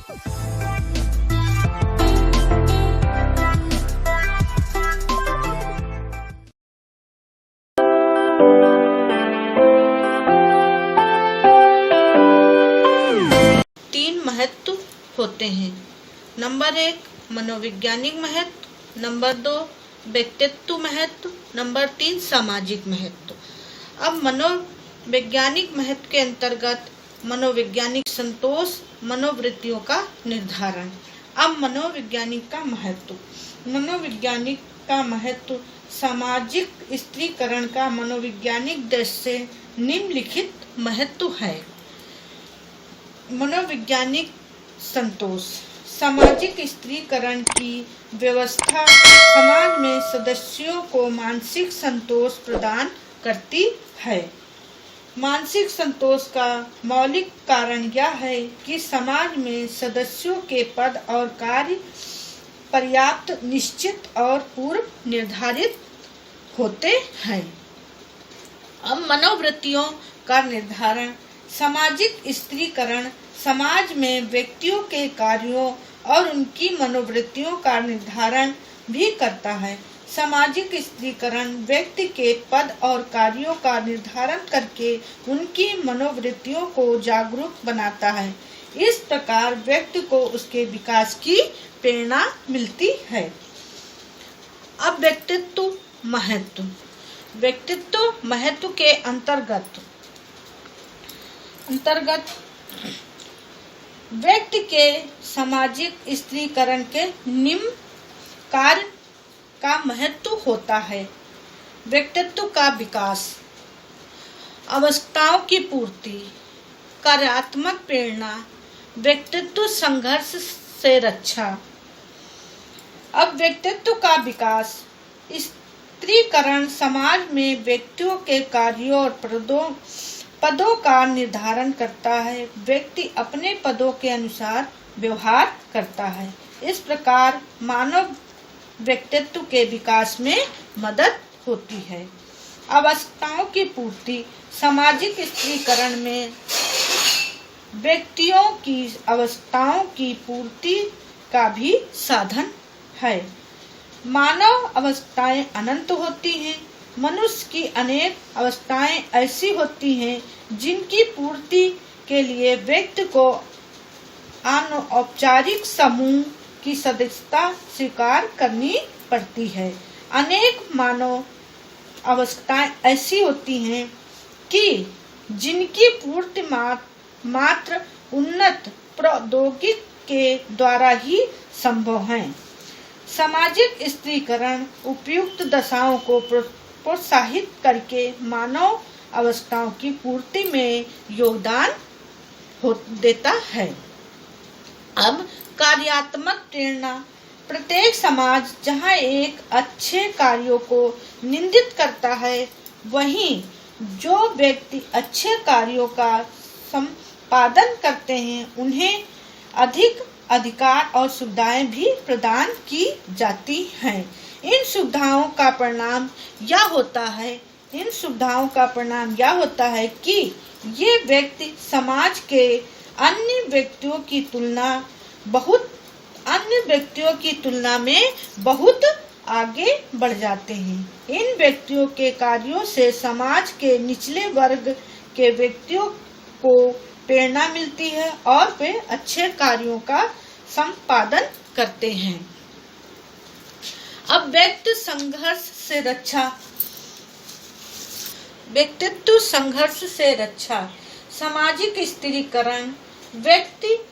तीन महत्व होते हैं। नंबर 1 मनोवैज्ञानिक महत्व, नंबर 2 व्यक्तित्व महत्व, नंबर 3 सामाजिक महत्व। अब मनोवैज्ञानिक महत्व के अंतर्गत मनोवैज्ञानिक संतोष, मनोवृत्तियों का निर्धारण। अब मनोवैज्ञानिक का महत्व। मनोवैज्ञानिक का महत्व सामाजिक स्त्रीकरण का मनोवैज्ञानिक दृष्टि से निम्नलिखित महत्व है। मनोवैज्ञानिक संतोष। सामाजिक स्त्रीकरण की व्यवस्था समाज में सदस्यों को मानसिक संतोष प्रदान करती है। मानसिक संतोष का मौलिक कारण यह है कि समाज में सदस्यों के पद और कार्य पर्याप्त, निश्चित और पूर्व निर्धारित होते हैं। अब मनोवृत्तियों का निर्धारण। सामाजिक स्त्रीकरण समाज में व्यक्तियों के कार्यों और उनकी मनोवृत्तियों का निर्धारण भी करता है। सामाजिक स्त्रीकरण व्यक्ति के पद और कार्यों का निर्धारण करके उनकी मनोवृत्तियों को जागरूक बनाता है। इस प्रकार व्यक्ति को उसके विकास की प्रेरणा मिलती है। अब व्यक्तित्व महत्व। व्यक्तित्व महत्व के अंतर्गत व्यक्ति के सामाजिक स्त्रीकरण के निम्न कार्य का महत्व होता है। व्यक्तित्व का विकास, आवश्यकताओं की पूर्ति, कार्यात्मक प्रेरणा, व्यक्तित्व संघर्ष से रक्षा। अब व्यक्तित्व का विकास। स्त्रीकरण समाज में व्यक्तियों के कार्यों और पदों का निर्धारण करता है। व्यक्ति अपने पदों के अनुसार व्यवहार करता है। इस प्रकार मानव व्यक्तित्व के विकास में मदद होती है। आवश्यकताओं की पूर्ति। सामाजिक स्त्रीकरण में व्यक्तियों की आवश्यकताओं की पूर्ति का भी साधन है। मानव आवश्यकताएं अनंत होती हैं। मनुष्य की अनेक आवश्यकताएं ऐसी होती हैं जिनकी पूर्ति के लिए व्यक्ति को अनौपचारिक समूह की सदस्यता स्वीकार करनी पड़ती है। अनेक मानव आवश्यकताएं ऐसी होती हैं कि जिनकी पूर्ति मात्र उन्नत प्रौद्योगिकी के द्वारा ही संभव है। सामाजिक स्त्रीकरण उपयुक्त दशाओं को प्रोत्साहित करके मानव आवश्यकताओं की पूर्ति में योगदान देता है। अब कार्यात्मक प्रेरणा। प्रत्येक समाज जहां एक अच्छे कार्यों को निंदित करता है, वहीं जो व्यक्ति अच्छे कार्यों का संपादन करते हैं उन्हें अधिक अधिकार और सुविधाएं भी प्रदान की जाती हैं। इन सुविधाओं का परिणाम यह होता है कि ये व्यक्ति समाज के अन्य व्यक्तियों की तुलना में बहुत आगे बढ़ जाते हैं। इन व्यक्तियों के कार्यों से समाज के निचले वर्ग के व्यक्तियों को प्रेरणा मिलती है और वे अच्छे कार्यों का संपादन करते हैं। अब व्यक्तित्व संघर्ष से रक्षा। सामाजिक स्त्रीकरण व्यक्तित्व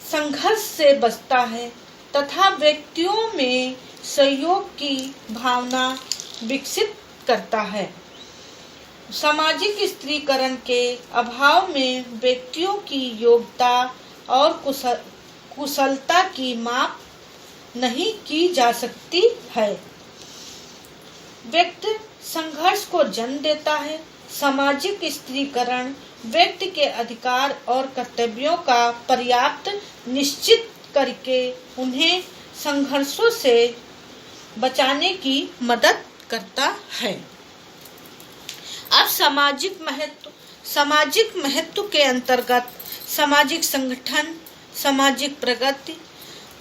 संघर्ष से बचता है तथा व्यक्तियों में सहयोग की भावना विकसित करता है। सामाजिक स्त्रीकरण के अभाव में व्यक्तियों की योग्यता और कुशलता की माप नहीं की जा सकती है। व्यक्ति संघर्ष को जन्म देता है। सामाजिक स्त्रीकरण व्यक्ति के अधिकार और कर्तव्यों का पर्याप्त निश्चित करके उन्हें संघर्षों से बचाने की मदद करता है। अब सामाजिक महत्व के अंतर्गत सामाजिक संगठन, सामाजिक प्रगति,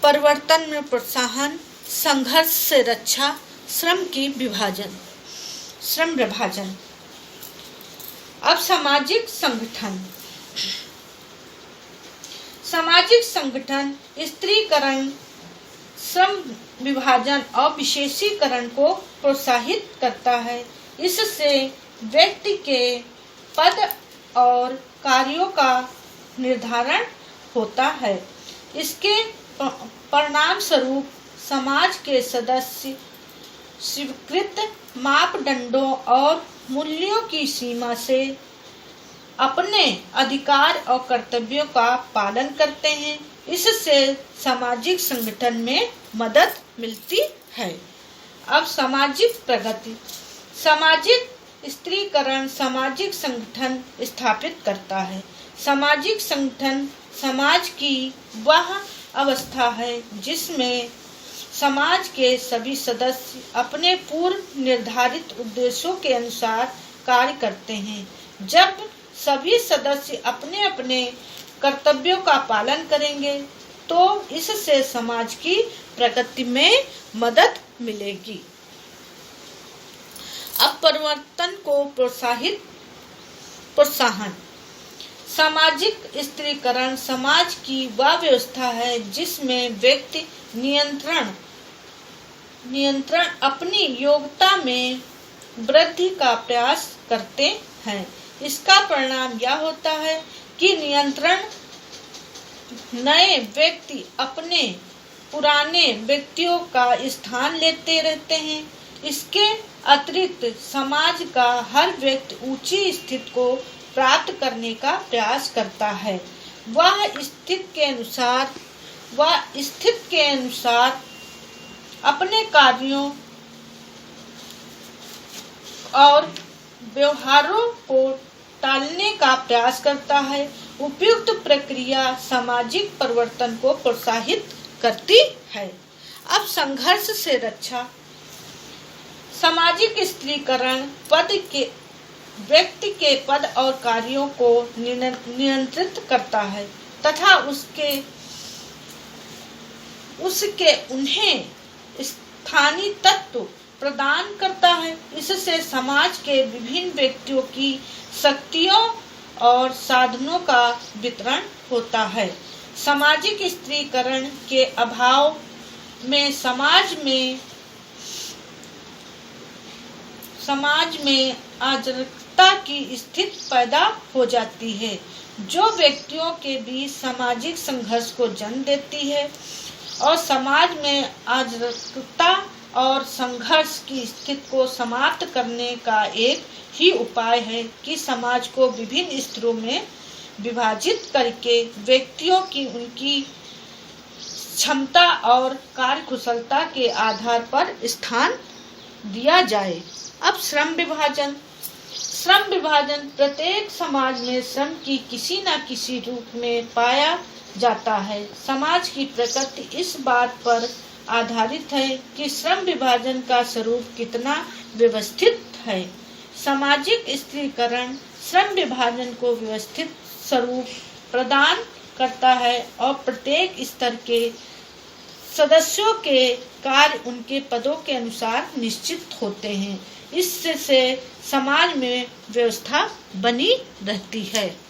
परिवर्तन में प्रोत्साहन, संघर्ष से रक्षा, श्रम विभाजन। अब सामाजिक संगठन स्त्रीकरण, श्रम विभाजन और विशेषीकरण को प्रोत्साहित करता है। इससे व्यक्ति के पद और कार्यों का निर्धारण होता है। इसके परिणाम स्वरूप समाज के सदस्य स्वीकृत मापदंडों और मूल्यों की सीमा से अपने अधिकार और कर्तव्यों का पालन करते हैं। इससे सामाजिक संगठन में मदद मिलती है। अब सामाजिक प्रगति। सामाजिक स्त्रीकरण सामाजिक संगठन स्थापित करता है। सामाजिक संगठन समाज की वह अवस्था है जिसमें समाज के सभी सदस्य अपने पूर्व निर्धारित उद्देश्यों के अनुसार कार्य करते हैं। जब सभी सदस्य अपने अपने कर्तव्यों का पालन करेंगे तो इससे समाज की प्रगति में मदद मिलेगी। अब परिवर्तन को प्रोत्साहन। सामाजिक स्त्रीकरण समाज की वह व्यवस्था है जिसमें व्यक्ति नियंत्रण अपनी योग्यता में वृद्धि का प्रयास करते हैं। इसका परिणाम यह होता है कि नियंत्रण नए व्यक्ति अपने पुराने व्यक्तियों का स्थान लेते रहते हैं। इसके अतिरिक्त समाज का हर व्यक्ति ऊंची स्थिति को प्राप्त करने का प्रयास करता है। वह स्थिति के अनुसार अपने कार्यों और व्यवहारों को टालने का प्रयास करता है। उपयुक्त प्रक्रिया सामाजिक परिवर्तन को प्रोत्साहित करती है। अब संघर्ष से रक्षा। सामाजिक स्त्रीकरण व्यक्ति के पद और कार्यों को नियंत्रित करता है तथा उसके उन्हें स्थानीय तत्व प्रदान करता है। इससे समाज के विभिन्न व्यक्तियों की शक्तियों और साधनों का वितरण होता है। सामाजिक स्त्रीकरण के अभाव में समाज में अराजकता की स्थिति पैदा हो जाती है, जो व्यक्तियों के बीच सामाजिक संघर्ष को जन्म देती है। और समाज में अराजकता और संघर्ष की स्थिति को समाप्त करने का एक ही उपाय है कि समाज को विभिन्न स्तरों में विभाजित करके व्यक्तियों की उनकी क्षमता और कार्यकुशलता के आधार पर स्थान दिया जाए। अब श्रम विभाजन। प्रत्येक समाज में श्रम की किसी न किसी रूप में पाया जाता है। समाज की प्रकृति इस बात पर आधारित है कि श्रम विभाजन का स्वरूप कितना व्यवस्थित है। सामाजिक स्त्रीकरण श्रम विभाजन को व्यवस्थित स्वरूप प्रदान करता है और प्रत्येक स्तर के सदस्यों के कार्य उनके पदों के अनुसार निश्चित होते हैं। इससे समाज में व्यवस्था बनी रहती है।